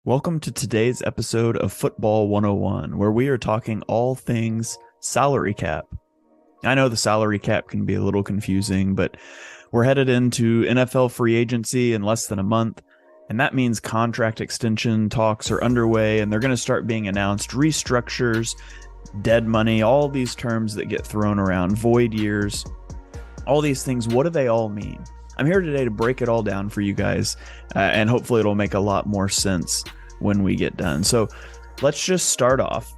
Welcome to today's episode of Football 101, where we are talking all things salary cap. I know the salary cap can be a little confusing, but we're headed into NFL free agency in less than a month, and that means contract extension talks are underway, and they're going to start being announced. Restructures, dead money, all these terms that get thrown around, void years, all these things. What do they all mean? I'm here today to break it all down for you guys, and hopefully it'll make a lot more sense when we get done. So let's just start off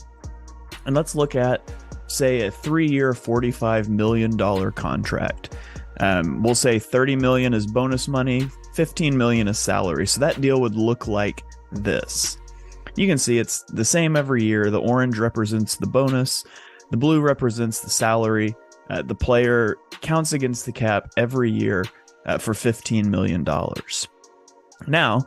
and let's look at, say, a 3-year, $45 million contract. We'll say $30 million is bonus money, $15 million is salary. So that deal would look like this. You can see it's the same every year. The orange represents the bonus, the blue represents the salary. The player counts against the cap every year for $15 million. Now,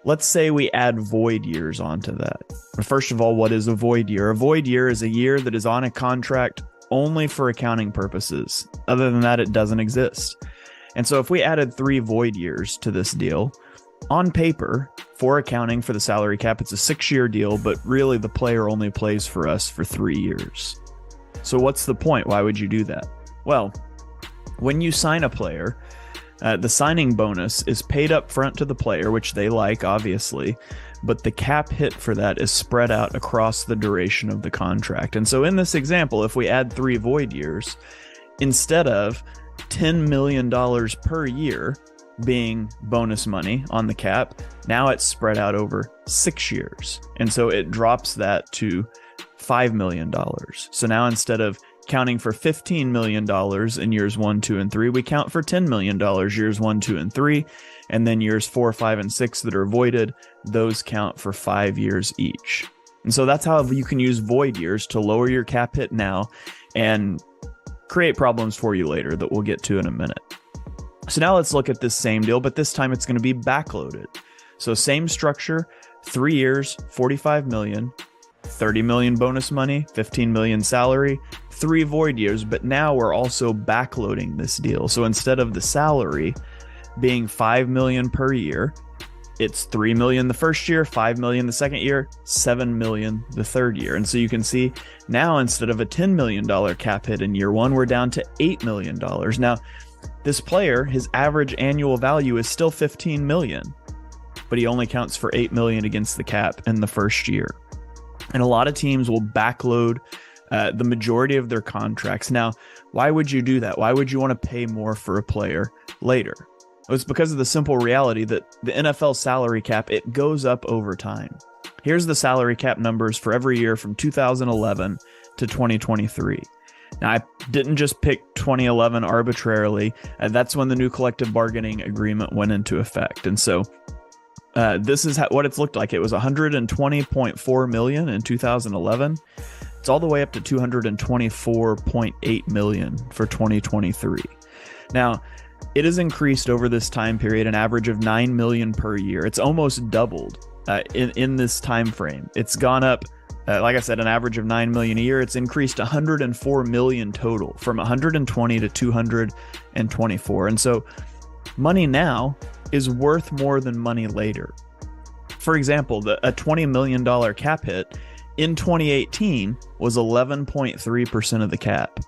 let's say we add void years onto that. First of all, what is a void year? A void year is a year that is on a contract only for accounting purposes. Other than that, it doesn't exist. And so if we added 3 void years to this deal, on paper, for accounting for the salary cap, it's a 6-year deal, but really the player only plays for us for 3 years. So what's the point? Why would you do that? Well, when you sign a player, the signing bonus is paid up front to the player, which they like, obviously, but the cap hit for that is spread out across the duration of the contract. And so in this example, if we add 3 void years, instead of $10 million per year being bonus money on the cap, now it's spread out over 6 years. And so it drops that to $5 million. So now instead of counting for $15 million in years 1, 2, and 3, we count for $10 million years 1, 2, and 3, and then years 4, 5, and 6 that are voided, those count for 5 years each. And so that's how you can use void years to lower your cap hit now and create problems for you later that we'll get to in a minute. So now let's look at this same deal, but this time it's going to be backloaded. So same structure, 3 years, $45 million, $30 million bonus money, $15 million salary, 3 void years, but now we're also backloading this deal. So instead of the salary being $5 million per year, it's $3 million the first year, $5 million the second year, $7 million the third year. And so you can see now instead of a $10 million cap hit in year 1, we're down to $8 million. Now, this player, his average annual value is still $15 million, but he only counts for $8 million against the cap in the first year. And a lot of teams will backload the majority of their contracts. Now, why would you do that? Why would you want to pay more for a player later? Well, it's because of the simple reality that the NFL salary cap, it goes up over time. Here's the salary cap numbers for every year from 2011 to 2023. Now, I didn't just pick 2011 arbitrarily. That's when the new collective bargaining agreement went into effect. And so this is what it's looked like. It was $120.4 million in 2011. It's all the way up to $224.8 million for 2023. Now, it has increased over this time period, an average of $9 million per year. It's almost doubled in this time frame. It's gone up, like I said, an average of $9 million a year. It's increased $104 million total, from 120 to 224. And so money now is worth more than money later. For example, a $20 million cap hit in 2018 was 11.3% of the cap.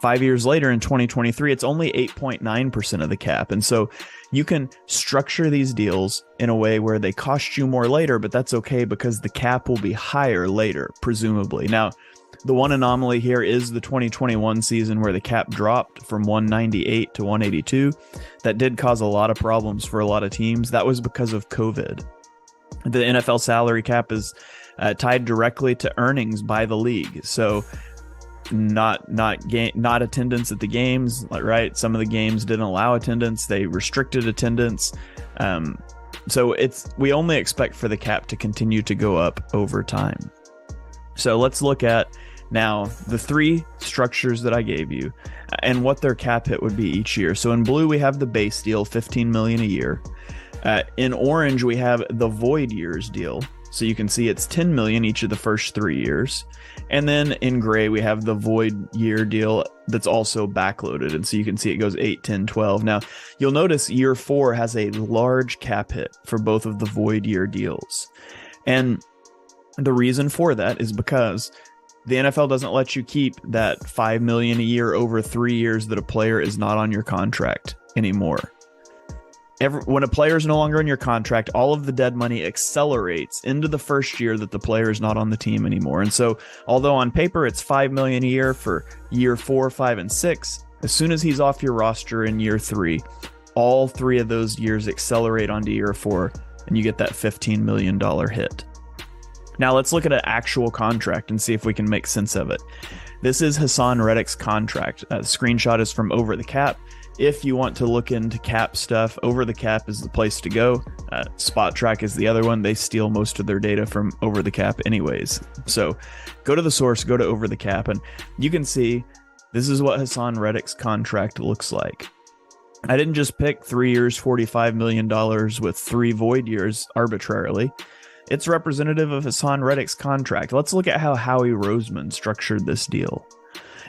5 years later in 2023, it's only 8.9% of the cap. And so you can structure these deals in a way where they cost you more later, but that's okay because the cap will be higher later, presumably. Now, the one anomaly here is the 2021 season where the cap dropped from 198 to 182. That did cause a lot of problems for a lot of teams. That was because of COVID. The NFL salary cap is tied directly to earnings by the league. So not attendance at the games, right? Some of the games didn't allow attendance. They restricted attendance. So we only expect for the cap to continue to go up over time. So let's look at now the 3 structures that I gave you and what their cap hit would be each year. So in blue, we have the base deal, $15 million a year. In orange, we have the void years deal. So you can see it's 10 million each of the first 3 years. And then in gray, we have the void year deal that's also backloaded. And so you can see it goes 8, 10, 12. Now, you'll notice year 4 has a large cap hit for both of the void year deals. And the reason for that is because the NFL doesn't let you keep that $5 million a year over 3 years that a player is not on your contract anymore. When a player is no longer in your contract, all of the dead money accelerates into the first year that the player is not on the team anymore. And so, although on paper it's $5 million a year for year 4, 5, and 6, as soon as he's off your roster in year 3, all 3 of those years accelerate onto year 4, and you get that $15 million hit. Now let's look at an actual contract and see if we can make sense of it. This is Hassan Reddick's contract. The screenshot is from Over the Cap. If you want to look into cap stuff, Over the Cap is the place to go. Spot Track is the other one. They steal most of their data from Over the Cap anyways. So go to the source, go to Over the Cap, and you can see this is what Hassan Reddick's contract looks like. I didn't just pick 3 years, $45 million with 3 void years arbitrarily. It's representative of Hassan Reddick's contract. Let's look at how Howie Roseman structured this deal.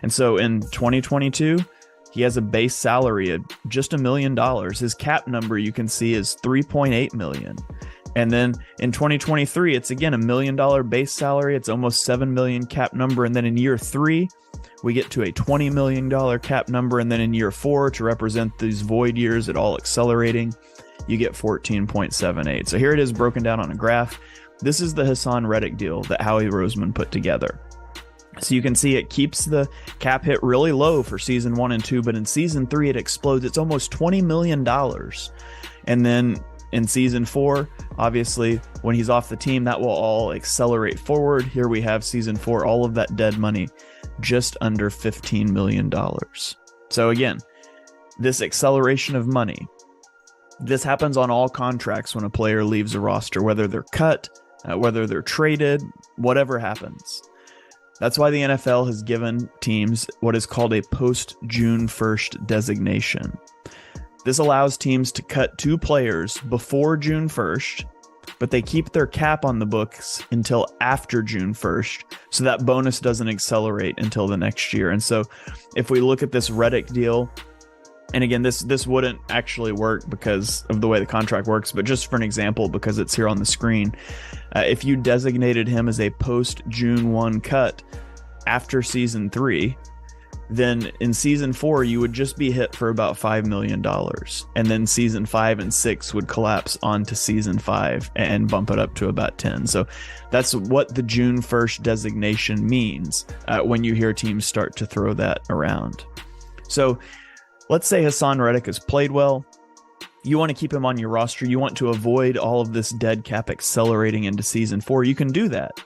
And so in 2022, he has a base salary of just $1 million. His cap number you can see is $3.8 million. And then in 2023, it's again $1 million base salary. It's almost $7 million cap number. And then in year 3, we get to a $20 million cap number. And then in year 4, to represent these void years, it all accelerating, you get 14.78. So here it is broken down on a graph. This is the Hassan Reddick deal that Howie Roseman put together. So you can see it keeps the cap hit really low for season 1 and 2, but in season 3 it explodes. It's almost $20 million. And then in season 4, obviously when he's off the team, that will all accelerate forward. Here we have season 4, all of that dead money, just under $15 million. So again, this acceleration of money, this happens on all contracts when a player leaves a roster, whether they're cut, whether they're traded, whatever happens. That's why the NFL has given teams what is called a post-June 1st designation. This allows teams to cut 2 players before June 1st, but they keep their cap on the books until after June 1st, so that bonus doesn't accelerate until the next year. And so if we look at this Reddick deal, and again, this wouldn't actually work because of the way the contract works, but just for an example, because it's here on the screen, if you designated him as a post-June 1 cut after season 3, then in season 4, you would just be hit for about $5 million. And then season 5 and 6 would collapse onto season 5 and bump it up to about 10. So that's what the June 1st designation means when you hear teams start to throw that around. So let's say Hassan Reddick has played well. You want to keep him on your roster. You want to avoid all of this dead cap accelerating into season 4. You can do that.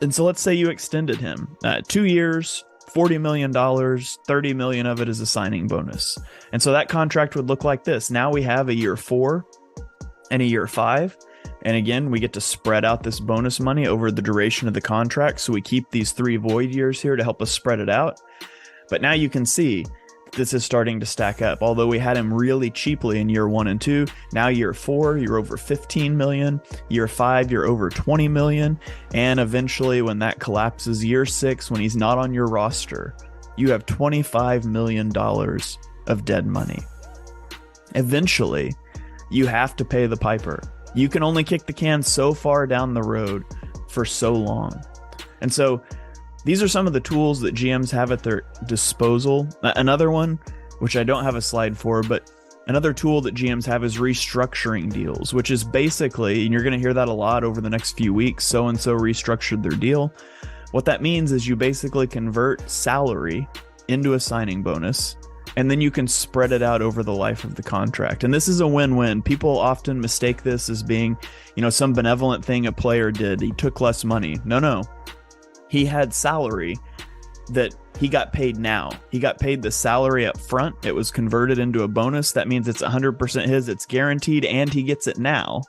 And so let's say you extended him 2 years, $40 million, $30 million of it is a signing bonus. And so that contract would look like this. Now we have a year 4 and a year 5. And again, we get to spread out this bonus money over the duration of the contract. So we keep these 3 void years here to help us spread it out. But now you can see this is starting to stack up. Although we had him really cheaply in year 1 and 2, now year 4, you're over 15 million. Year 5, you're over 20 million. And eventually when that collapses, year 6, when he's not on your roster, you have $25 million of dead money. Eventually, you have to pay the piper. You can only kick the can so far down the road for so long. And so these are some of the tools that GMs have at their disposal. Another one, which I don't have a slide for, but another tool that GMs have is restructuring deals, which is basically, and you're going to hear that a lot over the next few weeks, so-and-so restructured their deal. What that means is you basically convert salary into a signing bonus, and then you can spread it out over the life of the contract. And this is a win-win. People often mistake this as being, some benevolent thing a player did. He took less money. No. He had salary that he got paid now. He got paid the salary up front. It was converted into a bonus. That means it's 100% his. It's guaranteed, and he gets it now.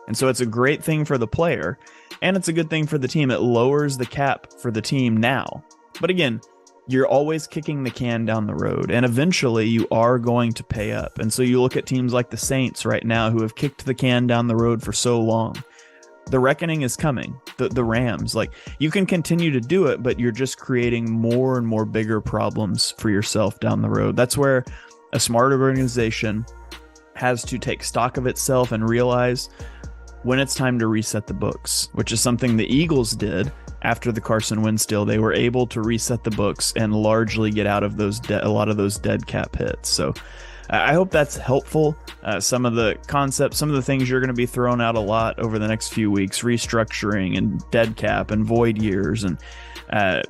And so it's a great thing for the player, and it's a good thing for the team. It lowers the cap for the team now. But again, you're always kicking the can down the road, and eventually you are going to pay up. And so you look at teams like the Saints right now who have kicked the can down the road for so long. The reckoning is coming. The Rams, like, you can continue to do it, but you're just creating more and more bigger problems for yourself down the road. That's where a smarter organization has to take stock of itself and realize when it's time to reset the books, which is something the Eagles did after the Carson Wentz deal. They were able to reset the books and largely get out of those a lot of those dead cap hits. So I hope that's helpful. Some of the concepts, some of the things you're going to be thrown out a lot over the next few weeks: restructuring and dead cap and void years and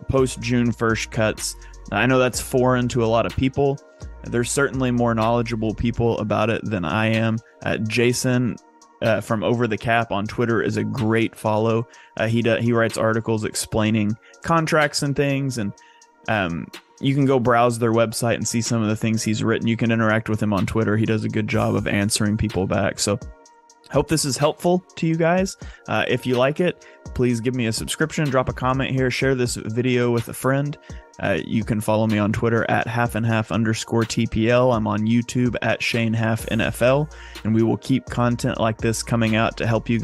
post June 1st cuts. I know that's foreign to a lot of people. There's certainly more knowledgeable people about it than I am. Jason from Over the Cap on Twitter is a great follow. He writes articles explaining contracts and things, and you can go browse their website and see some of the things he's written. You can interact with him on Twitter. He does a good job of answering people back. So hope this is helpful to you guys. If you like it, please give me a subscription, drop a comment here, share this video with a friend. You can follow me on Twitter at @halfandhalf_TPL. I'm on YouTube at ShaneHalfNFL, and we will keep content like this coming out to help you guys